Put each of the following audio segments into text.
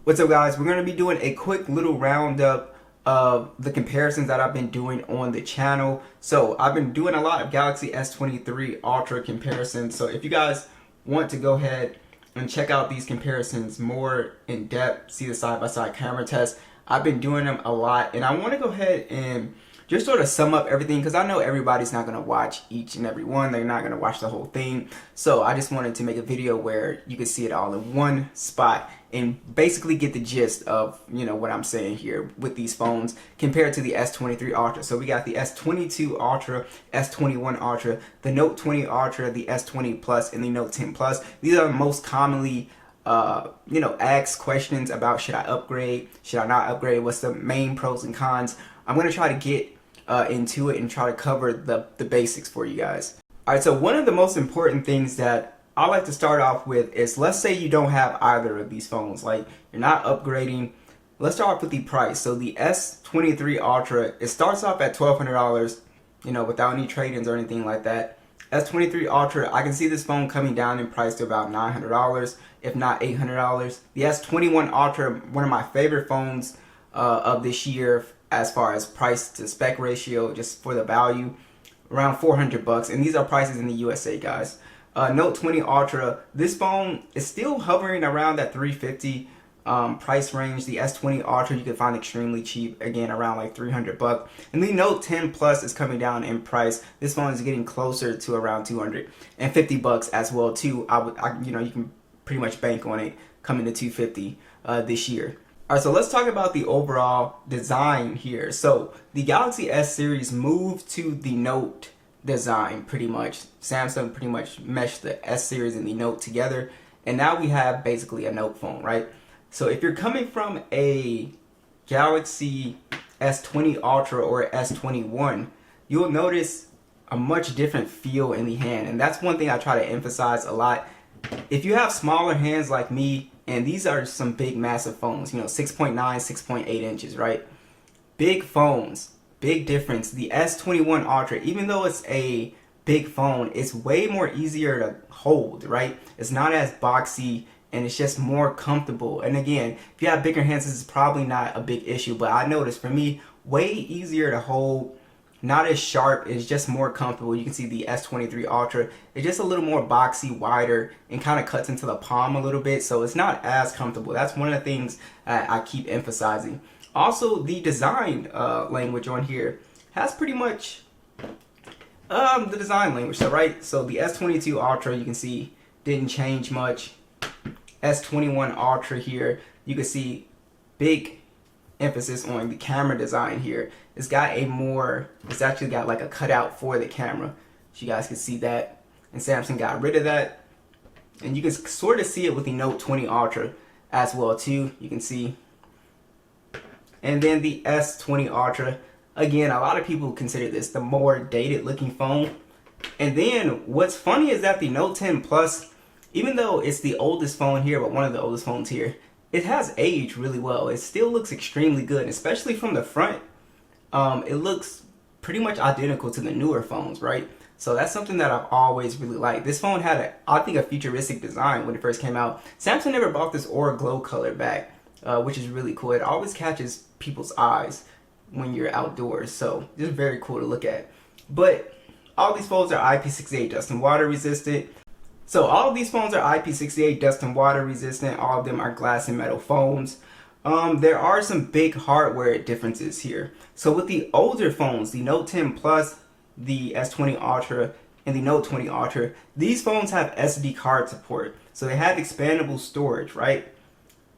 What's up, guys? We're going to be doing a quick little roundup of the comparisons that I've been doing on the channel. So I've been doing a lot of Galaxy S23 Ultra comparisons. So if you guys want to go ahead and check out these comparisons more in depth, see the side-by-side camera test, I've been doing them a lot. And I want to go ahead and just sort of sum up everything, because I know everybody's not going to watch each and every one. They're not going to watch the whole thing. So I just wanted to make a video where you can see it all in one spot and basically get the gist of, what I'm saying here with these phones compared to the S23 Ultra. So we got the S22 Ultra, S21 Ultra, the Note 20 Ultra, the S20 Plus, and the Note 10 Plus. These are the most commonly asked questions about: should I upgrade? Should I not upgrade? What's the main pros and cons? I'm going to try to get into it and try to cover the basics for you guys. Alright, so one of the most important things that I like to start off with is, let's say you don't have either of these phones, like you're not upgrading. Let's start off with the price. So the S23 Ultra, it starts off at $1,200, without any trade-ins or anything like that. S23 Ultra, I can see this phone coming down in price to about $900, if not $800. The S21 Ultra, one of my favorite phones of this year as far as price to spec ratio, just for the value, around $400. And these are prices in the USA, guys. Note 20 Ultra, this phone is still hovering around that $350 price range. The S20 Ultra you can find extremely cheap, again around like $300. And the Note 10 Plus is coming down in price. This phone is getting closer to around $250 as well too. You can pretty much bank on it coming to $250 this year. Alright, so let's talk about the overall design here. So the Galaxy S series moved to the Note design pretty much. Samsung pretty much meshed the S series and the Note together, and now we have basically a Note phone, right? So if you're coming from a Galaxy S20 Ultra or S21, you'll notice a much different feel in the hand, and that's one thing I try to emphasize a lot. If you have smaller hands like me, and these are some big massive phones, 6.9, 6.8 inches, right? Big phones, big difference. The S21 Ultra, even though it's a big phone, it's way more easier to hold, right? It's not as boxy, and it's just more comfortable. And again, if you have bigger hands, this is probably not a big issue, but I noticed for me, way easier to hold, not as sharp, it's just more comfortable. You can see the S23 Ultra, it's just a little more boxy, wider, and kind of cuts into the palm a little bit, so it's not as comfortable. That's one of the things I keep emphasizing. Also, the design language on here has pretty much the design language. So the S22 Ultra, you can see, didn't change much. S21 Ultra here, you can see big emphasis on the camera design here. It's actually got like a cutout for the camera, so you guys can see that. And Samsung got rid of that, and you can sort of see it with the Note 20 Ultra as well too. You can see. And then the S20 Ultra, again, a lot of people consider this the more dated looking phone. And then what's funny is that the Note 10 Plus, even though it's the oldest phone here, but one of the oldest phones here, it has aged really well. It still looks extremely good, especially from the front. It looks pretty much identical to the newer phones, right? So that's something that I've always really liked. This phone had, I think, a futuristic design when it first came out. Samsung never brought this Aura Glow color back, which is really cool. It always catches people's eyes when you're outdoors, so this is very cool to look at. But all these phones are IP68 dust and water resistant. So all of these phones are IP68 dust and water resistant. All of them are glass and metal phones. There are some big hardware differences here. So with the older phones, the Note 10 Plus, the S20 Ultra, and the Note 20 Ultra, these phones have SD card support. So they have expandable storage, right?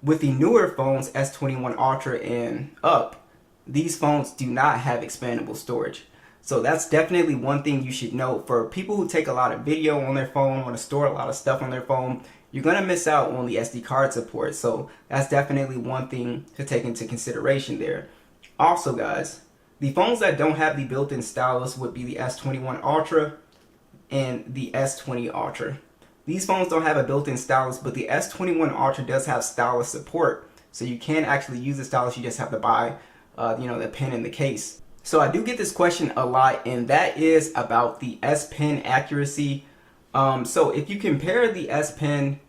With the newer phones, S21 Ultra and up, these phones do not have expandable storage. So that's definitely one thing you should know. For people who take a lot of video on their phone, want to store a lot of stuff on their phone, you're going to miss out on the SD card support. So that's definitely one thing to take into consideration there. Also, guys, the phones that don't have the built-in stylus would be the S21 Ultra and the S20 Ultra. These phones don't have a built-in stylus, but the S21 Ultra does have stylus support. So you can actually use the stylus, you just have to buy the pen in the case. So I do get this question a lot, and that is about the S Pen accuracy. So if you compare the S Pen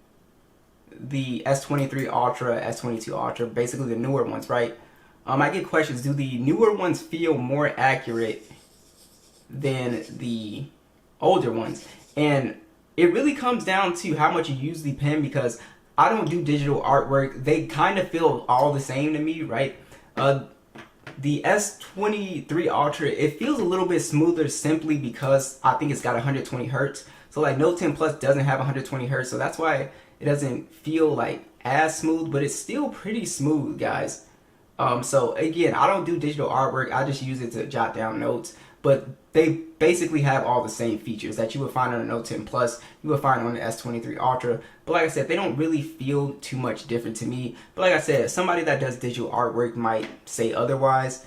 the S23 Ultra, S22 Ultra, basically the newer ones, right? I get questions, do the newer ones feel more accurate than the older ones? And it really comes down to how much you use the pen, because I don't do digital artwork. They kind of feel all the same to me, right? The S23 Ultra, it feels a little bit smoother simply because I think it's got 120 hertz. So like Note 10 Plus doesn't have 120 hertz, so that's why it doesn't feel like as smooth, but it's still pretty smooth, guys. So again, I don't do digital artwork. I just use it to jot down notes. But they basically have all the same features that you would find on the Note 10 Plus, you would find on the S23 Ultra. But like I said, they don't really feel too much different to me. But like I said, somebody that does digital artwork might say otherwise,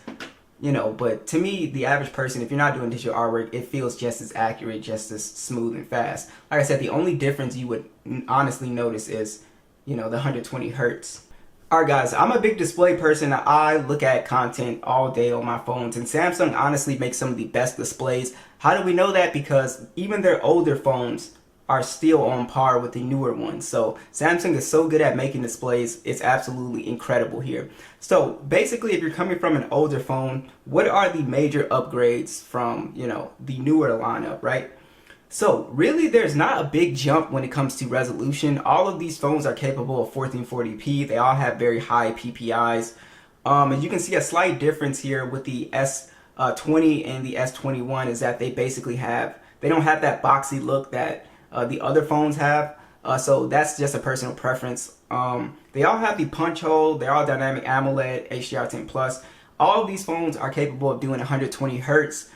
you know. But to me, the average person, if you're not doing digital artwork, it feels just as accurate, just as smooth and fast. Like I said, the only difference you would honestly notice is, you know, the 120 hertz. Alright guys, I'm a big display person. I look at content all day on my phones, and Samsung honestly makes some of the best displays. How do we know that? Because even their older phones are still on par with the newer ones. So Samsung is so good at making displays, it's absolutely incredible here. So basically, if you're coming from an older phone, what are the major upgrades from, you know, the newer lineup, right? So really, there's not a big jump when it comes to resolution. All of these phones are capable of 1440p. They all have very high PPIs. And you can see a slight difference here with the S20 and the S21 is that they basically they don't have that boxy look that the other phones have. So that's just a personal preference. They all have the punch hole. They're all dynamic AMOLED, HDR10 Plus. All of these phones are capable of doing 120 hertz.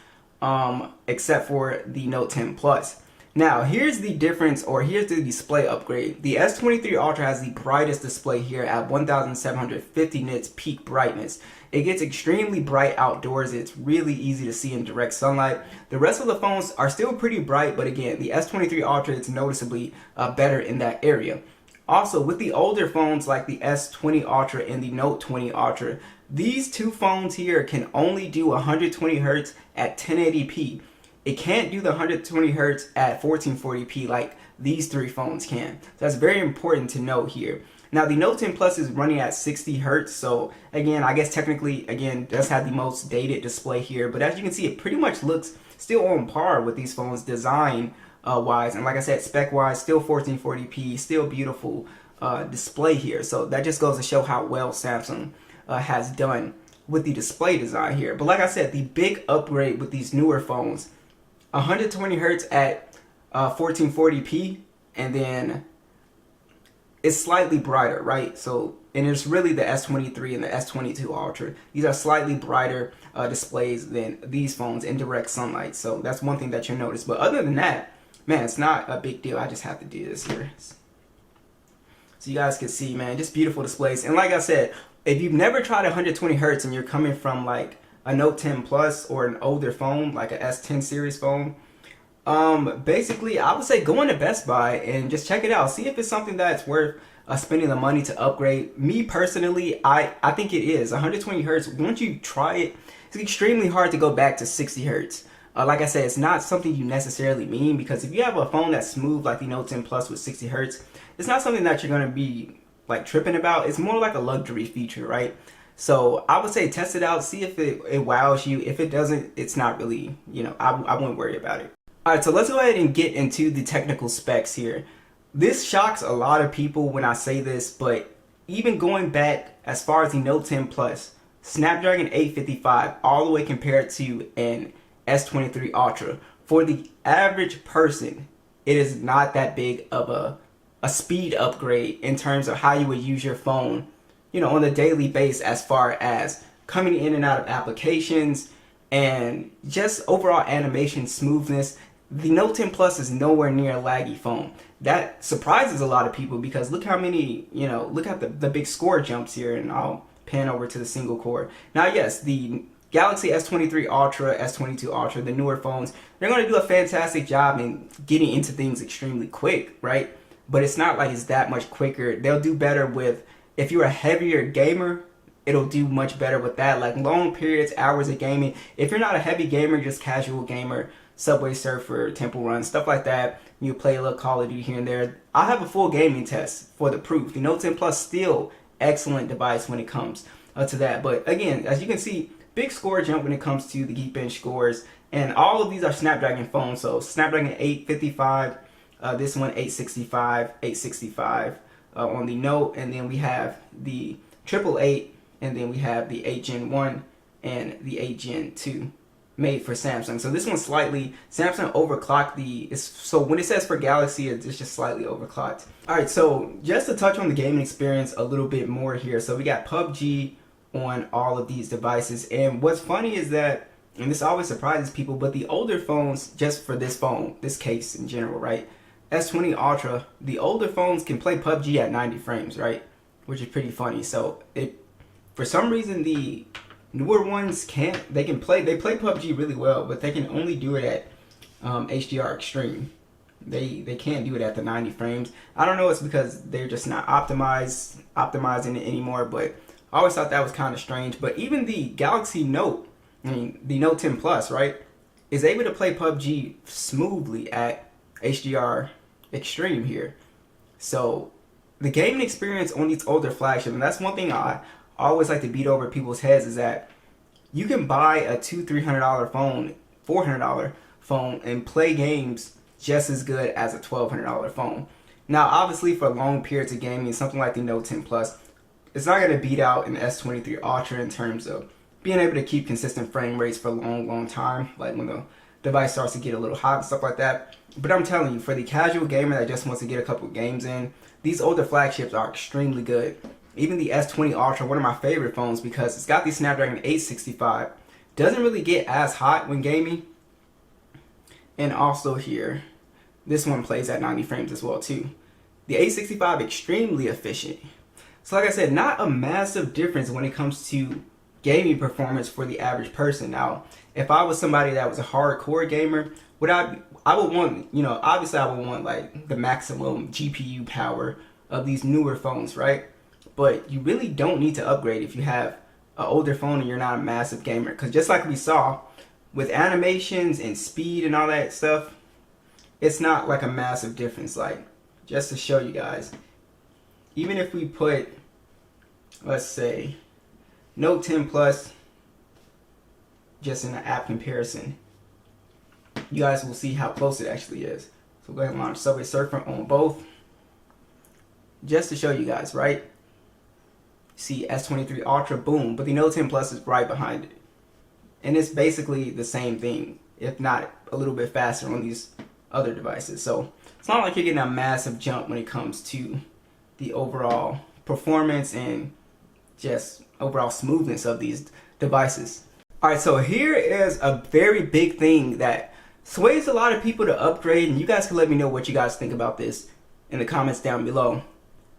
Except for the Note 10 Plus. Now, here's the difference, or here's the display upgrade. The S23 Ultra has the brightest display here at 1750 nits peak brightness. It gets extremely bright outdoors. It's really easy to see in direct sunlight. The rest of the phones are still pretty bright, but again, the S23 Ultra is noticeably better in that area. Also, with the older phones like the S20 Ultra and the Note 20 Ultra, these two phones here can only do 120 hertz at 1080p. It can't do the 120 hertz at 1440p like these three phones can. So that's very important to note here. Now the Note 10 Plus is running at 60 hertz, so again, I guess technically, again, does have the most dated display here, but as you can see, it pretty much looks still on par with these phones design wise, and like I said, spec wise, still 1440p, still beautiful display here. So that just goes to show how well Samsung has done with the display design here. But like I said, the big upgrade with these newer phones, 120 hertz at 1440p, and then it's slightly brighter, right? So, and it's really the S23 and the S22 Ultra. These are slightly brighter displays than these phones in direct sunlight. So that's one thing that you'll notice. But other than that, man, it's not a big deal. I just have to do this here, so you guys can see, man, just beautiful displays. And like I said, if you've never tried 120 hertz and you're coming from like a Note 10 Plus or an older phone, like a S10 series phone, basically I would say go into Best Buy and just check it out. See if it's something that's worth spending the money to upgrade. Me personally, I think it is. 120 hertz, once you try it, it's extremely hard to go back to 60 hertz. Like I said, it's not something you necessarily mean, because if you have a phone that's smooth like the Note 10 Plus with 60 hertz, it's not something that you're going to be like tripping about. It's more like a luxury feature, right? So I would say test it out, see if it wows you. If it doesn't, it's not really, you know, I wouldn't worry about it. Alright, so let's go ahead and get into the technical specs here. This shocks a lot of people when I say this, but even going back as far as the Note 10 Plus, Snapdragon 855, all the way compared to an S23 Ultra, for the average person, it is not that big of a speed upgrade in terms of how you would use your phone, you know, on a daily basis, as far as coming in and out of applications and just overall animation smoothness. The Note 10 Plus is nowhere near a laggy phone. That surprises a lot of people, because look how many, you know, look at the big score jumps here, and I'll pan over to the single core. Now yes, the Galaxy S23 Ultra, S22 Ultra, the newer phones, they're going to do a fantastic job in getting into things extremely quick, right? But it's not like it's that much quicker. They'll do better with, if you're a heavier gamer, it'll do much better with that, like long periods, hours of gaming. If you're not a heavy gamer, just casual gamer, Subway Surfer, Temple Run, stuff like that, You play a little Call of Duty here and there. I have a full gaming test for the proof. The Note 10 Plus still excellent device when it comes to that. But again, as you can see, big score jump when it comes to the Geekbench scores. And all of these are Snapdragon phones. So Snapdragon 855, this one 865 on the Note. And then we have the 888, and then we have the 8 Gen 1 and the 8 Gen 2 made for Samsung. So this one's slightly, Samsung overclocked so when it says for Galaxy, it's just slightly overclocked. Alright, so just to touch on the gaming experience a little bit more here. So we got PUBG on all of these devices. And what's funny is that, and this always surprises people, but the older phones, just for this phone, this case in general, right? S20 Ultra, the older phones can play PUBG at 90 frames, right? Which is pretty funny. So for some reason, the newer ones can't. They play PUBG really well, but they can only do it at HDR Extreme. They can't do it at the 90 frames. I don't know. It's because they're just not optimizing it anymore. But I always thought that was kind of strange. But even the Galaxy Note, the Note 10 Plus, right, is able to play PUBG smoothly at HDR Extreme here. So the gaming experience on these older flagships, and that's one thing I always like to beat over people's heads, is that you can buy a $200-300 phone, $400 phone, and play games just as good as a $1,200 phone. Now, obviously, for long periods of gaming, something like the Note 10 Plus, it's not going to beat out an S23 Ultra in terms of being able to keep consistent frame rates for a long time, like when the device starts to get a little hot and stuff like that. But I'm telling you, for the casual gamer that just wants to get a couple games in, these older flagships are extremely good. Even the S20 Ultra, one of my favorite phones, because it's got the Snapdragon 865, doesn't really get as hot when gaming. And also here, this one plays at 90 frames as well too. The 865, extremely efficient. So like I said, not a massive difference when it comes to gaming performance for the average person. Now, if I was somebody that was a hardcore gamer, I would want, obviously I would want like the maximum GPU power of these newer phones, right? But you really don't need to upgrade if you have an older phone and you're not a massive gamer. Because just like we saw with animations and speed and all that stuff, it's not like a massive difference. Like, just to show you guys, even if we put, let's say, Note 10 Plus just in an app comparison, you guys will see how close it actually is. So go ahead and launch Subway Surfer on both, just to show you guys, right? See S23 Ultra, boom, but the Note 10 Plus is right behind it. And it's basically the same thing, if not a little bit faster on these other devices. So it's not like you're getting a massive jump when it comes to the overall performance and just overall smoothness of these devices. Alright, so here is a very big thing that sways a lot of people to upgrade, and you guys can let me know what you guys think about this in the comments down below.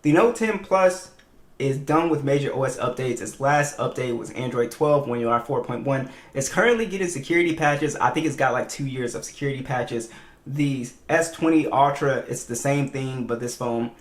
The Note 10 Plus is done with major OS updates. Its last update was Android 12, One UI 4.1. It's currently getting security patches. I think it's got like 2 years of security patches. The S20 Ultra, it's the same thing, but this phone,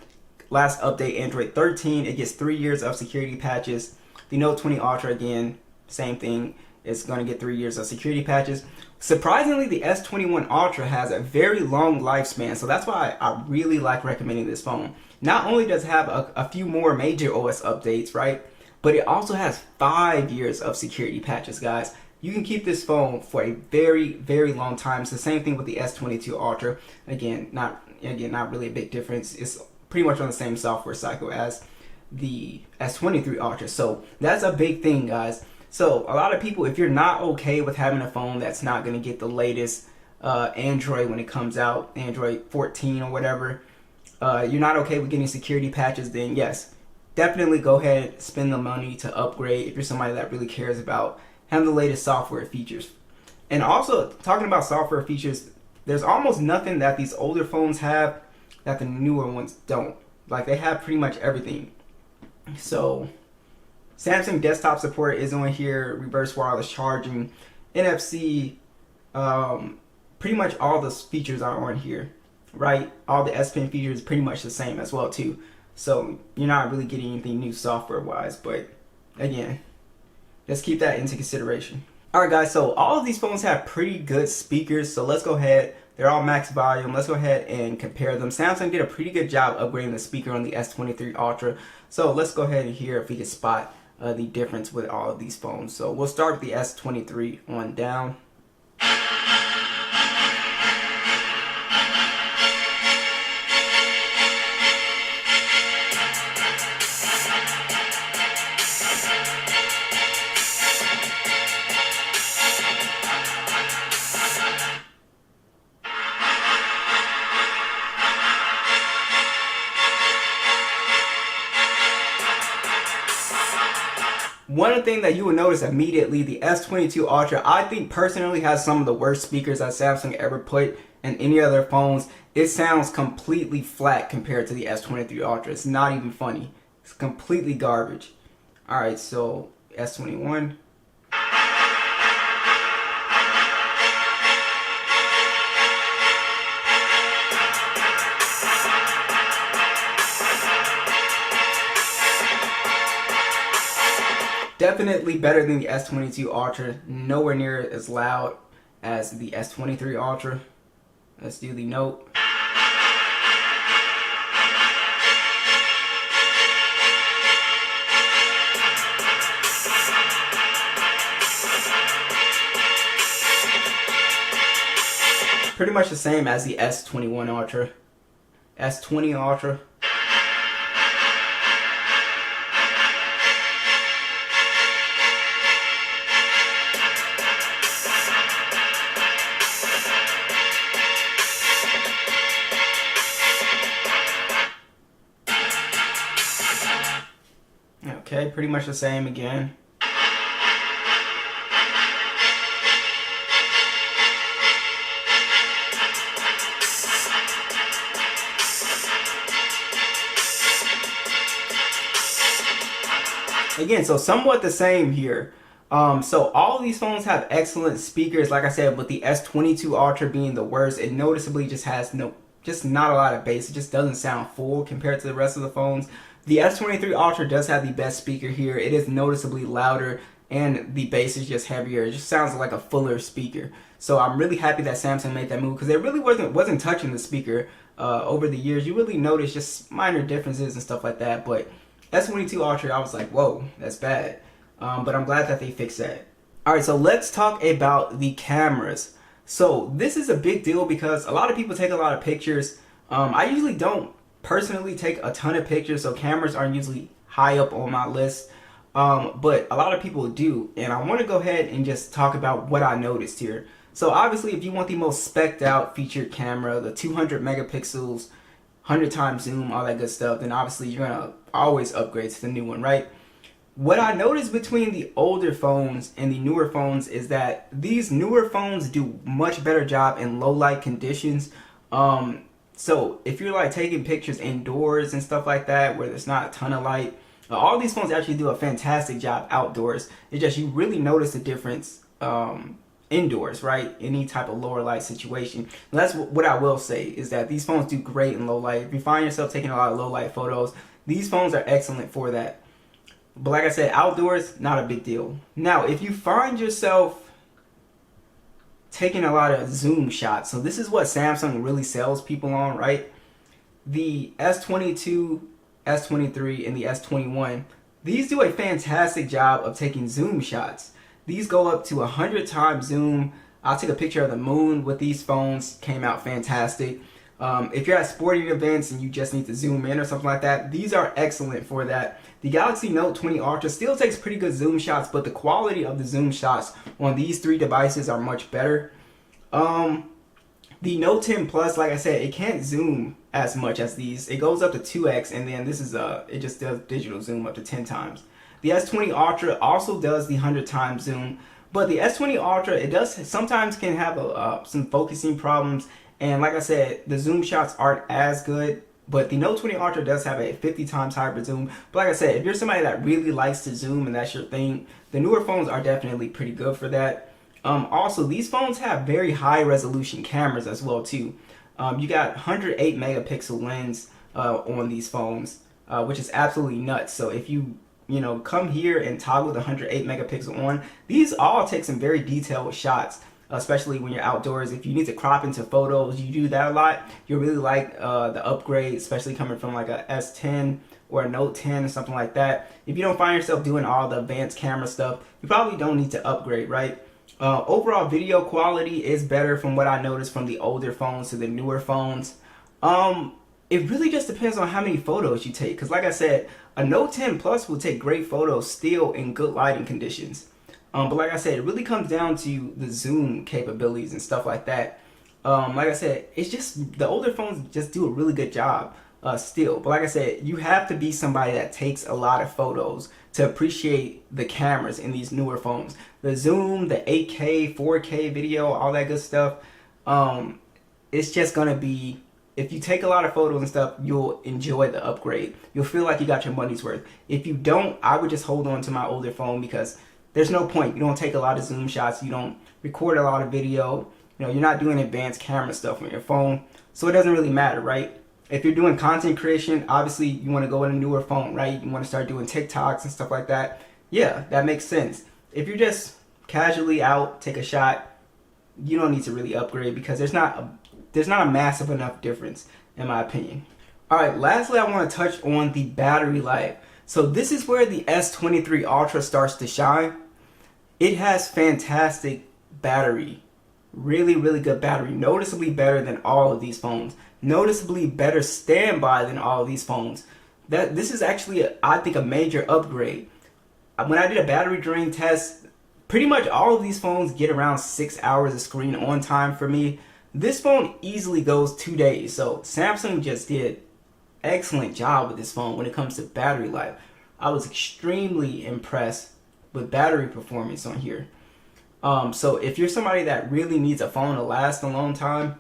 last update Android 13, it gets 3 years of security patches. The Note 20 Ultra, again, same thing. It's going to get 3 years of security patches. Surprisingly, the S21 Ultra has a very long lifespan, so that's why I really like recommending this phone. Not only does it have a few more major OS updates, right, but it also has 5 years of security patches, guys. You can keep this phone for a very long time. It's the same thing with the S22 Ultra. Again, not really a big difference. It's pretty much on the same software cycle as the S23 Ultra. So that's a big thing, guys. So a lot of people, if you're not okay with having a phone that's not going to get the latest Android when it comes out, Android 14 or whatever, you're not okay with getting security patches, then yes, definitely go ahead and spend the money to upgrade if you're somebody that really cares about having the latest software features. And also, talking about software features, there's almost nothing that these older phones have that the newer ones don't. Like, they have pretty much everything. So Samsung desktop support is on here, reverse wireless charging, NFC, pretty much all the features are on here, right? All the S Pen features pretty much the same as well too. So you're not really getting anything new software wise, but again, let's keep that into consideration. Alright guys, so all of these phones have pretty good speakers, so let's go ahead. They're all max volume. Let's go ahead and compare them. Samsung did a pretty good job upgrading the speaker on the S23 Ultra. So let's go ahead and hear if we can spot the difference with all of these phones. So we'll start with the S23 on down. One thing that you will notice immediately, the S22 Ultra, I think personally has some of the worst speakers that Samsung ever put in any other phones. It sounds completely flat compared to the S23 Ultra. It's not even funny. It's completely garbage. Alright, so S21. Definitely better than the S22 Ultra. Nowhere near as loud as the S23 Ultra. Let's do the note. Pretty much the same as the S21 Ultra. S20 Ultra. Okay, pretty much the same again. Again, so somewhat the same here. So all of these phones have excellent speakers, like I said, with the S22 Ultra being the worst. It noticeably just has just not a lot of bass. It just doesn't sound full compared to the rest of the phones. The S23 Ultra does have the best speaker here. It is noticeably louder and the bass is just heavier. It just sounds like a fuller speaker. So I'm really happy that Samsung made that move because it really wasn't touching the speaker over the years. You really notice just minor differences and stuff like that. But S22 Ultra, I was like, whoa, that's bad. But I'm glad that they fixed that. Alright, so let's talk about the cameras. So this is a big deal because a lot of people take a lot of pictures. I usually don't personally take a ton of pictures, so cameras aren't usually high up on my list. But a lot of people do, and I want to go ahead and just talk about what I noticed here. So obviously, if you want the most spec'd out featured camera, the 200 megapixels, 100 times zoom, all that good stuff, then obviously you're gonna always upgrade to the new one, right? What I noticed between the older phones and the newer phones is that these newer phones do much better job in low light conditions. So if you're like taking pictures indoors and stuff like that where there's not a ton of light, all these phones actually do a fantastic job outdoors. It's just you really notice the difference indoors, right? Any type of lower light situation. And that's what I will say is that these phones do great in low light. If you find yourself taking a lot of low light photos, these phones are excellent for that. But like I said, outdoors, not a big deal. Now, if you find yourself taking a lot of zoom shots, so this is what Samsung really sells people on, right? The S22, S23, and the S21, these do a fantastic job of taking zoom shots. These go up to 100 times zoom. I'll take a picture of the moon with these phones, came out fantastic. If you're at sporting events and you just need to zoom in or something like that, these are excellent for that. The Galaxy Note 20 Ultra still takes pretty good zoom shots, but the quality of the zoom shots on these three devices are much better. The Note 10 Plus, like I said, it can't zoom as much as these. It goes up to 2x, and then this is it just does digital zoom up to 10 times. The S20 Ultra also does the 100 times zoom, but the S20 Ultra, it does sometimes can have some focusing problems. And like I said, the zoom shots aren't as good, but the Note 20 Ultra does have a 50 times hybrid zoom. But like I said, if you're somebody that really likes to zoom and that's your thing, the newer phones are definitely pretty good for that. Also, these phones have very high resolution cameras as well too. You got 108 megapixel lens on these phones, which is absolutely nuts. So if you you know, come here and toggle the 108 megapixel on. These all take some very detailed shots, especially when you're outdoors. If you need to crop into photos, you do that a lot. You really like the upgrade, especially coming from like a S10 or a Note 10 or something like that. If you don't find yourself doing all the advanced camera stuff, you probably don't need to upgrade, right? Overall video quality is better from what I noticed from the older phones to the newer phones. It really just depends on how many photos you take. Because like I said, a Note 10 Plus will take great photos still in good lighting conditions. But like I said, it really comes down to the zoom capabilities and stuff like that. Like I said, it's just the older phones just do a really good job still. But like I said, you have to be somebody that takes a lot of photos to appreciate the cameras in these newer phones. The zoom, the 8K, 4K video, all that good stuff. It's just going to be, if you take a lot of photos and stuff, you'll enjoy the upgrade. You'll feel like you got your money's worth. If you don't, I would just hold on to my older phone because there's no point. You don't take a lot of zoom shots. You don't record a lot of video. You know, you're not doing advanced camera stuff on your phone. So it doesn't really matter, right? If you're doing content creation, obviously you want to go with a newer phone, right? You want to start doing TikToks and stuff like that. Yeah, that makes sense. If you're just casually out, take a shot, you don't need to really upgrade because there's not a massive enough difference in my opinion. All right, lastly, I want to touch on the battery life. So this is where the S23 Ultra starts to shine. It has fantastic battery, really good battery, noticeably better than all of these phones, noticeably better standby than all of these phones. This is actually, I think, a major upgrade. When I did a battery drain test, pretty much all of these phones get around 6 hours of screen on time for me. This phone easily goes 2 days. So Samsung just did excellent job with this phone when it comes to battery life. I was extremely impressed with battery performance on here. So if you're somebody that really needs a phone to last a long time,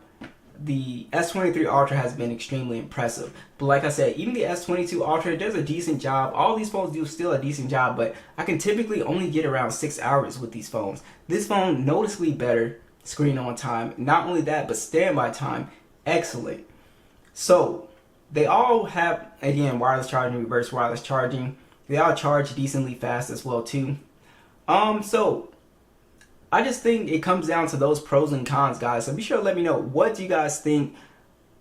the S23 Ultra has been extremely impressive. But like I said, even the S22 Ultra does a decent job. All these phones do still a decent job, but I can typically only get around 6 hours with these phones. This phone, noticeably better screen on time. Not only that, but standby time, excellent. So they all have, again, wireless charging, reverse wireless charging. They all charge decently fast as well too. So I just think it comes down to those pros and cons, guys. So be sure to let me know, what do you guys think?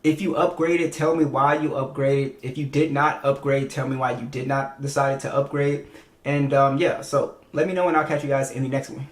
If you upgraded, tell me why you upgraded. If you did not upgrade, tell me why you did not decide to upgrade. And yeah, so let me know and I'll catch you guys in the next one.